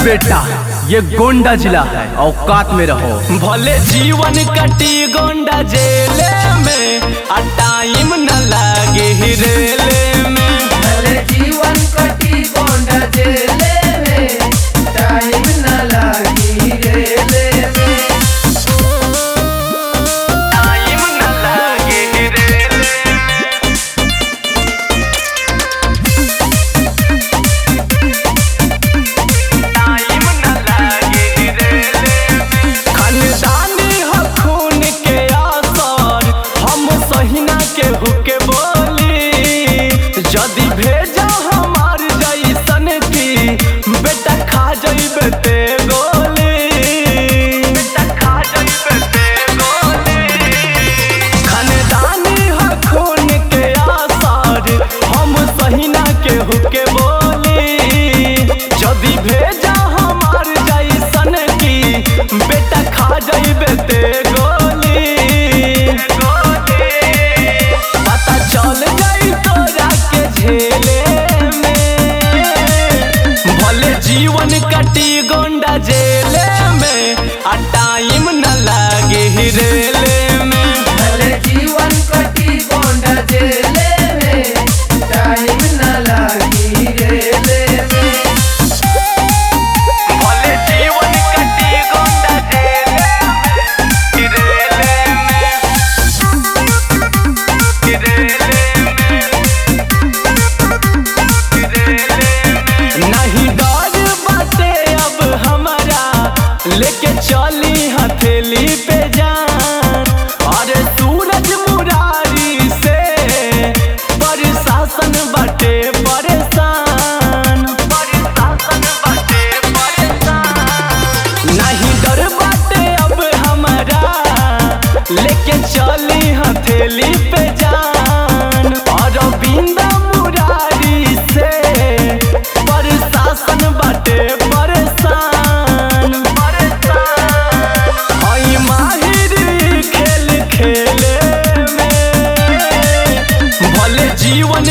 बेटा ये गोंडा जिला है, औकात में रहो। भले जीवन कटी गोंडा जेल में आ टाइम न लागे रेले में। भले जीवन कटी गोंडा जेल में टाइम न लागी रेले में। टाइम न लागे रेले में। टाइम न लागे रेले में। खानदानी हो खून के आसार, हम सहिना के हुके बोली। जदी भेजा हमार जैसन की बेटा खा जइबे ते गोली। बेटा खा जइबे ते गोली। खानदानी हो खून के आसार, हम सहिना के हुके बोली। जदी भेजा हमार जैसन की बेटा खा जइबे ते गोली। पता चल जाई तोरा के झेले में। भले जीवन कटी गोंडा जेल में आ टाइम न लागे रेले में। भले जीवन कटी गोंडा जेल में टाइम न लागी रेले में। भले जीवन कटी गोंडा जेल में रेले में। नहीं डर बाटे अब हमारा, लेके चली हथेली पे जान। अरे सूरज मुरारी से प्रशासन बाटे परेशान। प्रशासन बाटे परेशान। नहीं डर बाटे अब हमारा, लेके चली हथेली पे जान। और बिंदा मुरारी से प्रशासन बाटे परेशान। हई माहिर खेल खेले में। भले जीवन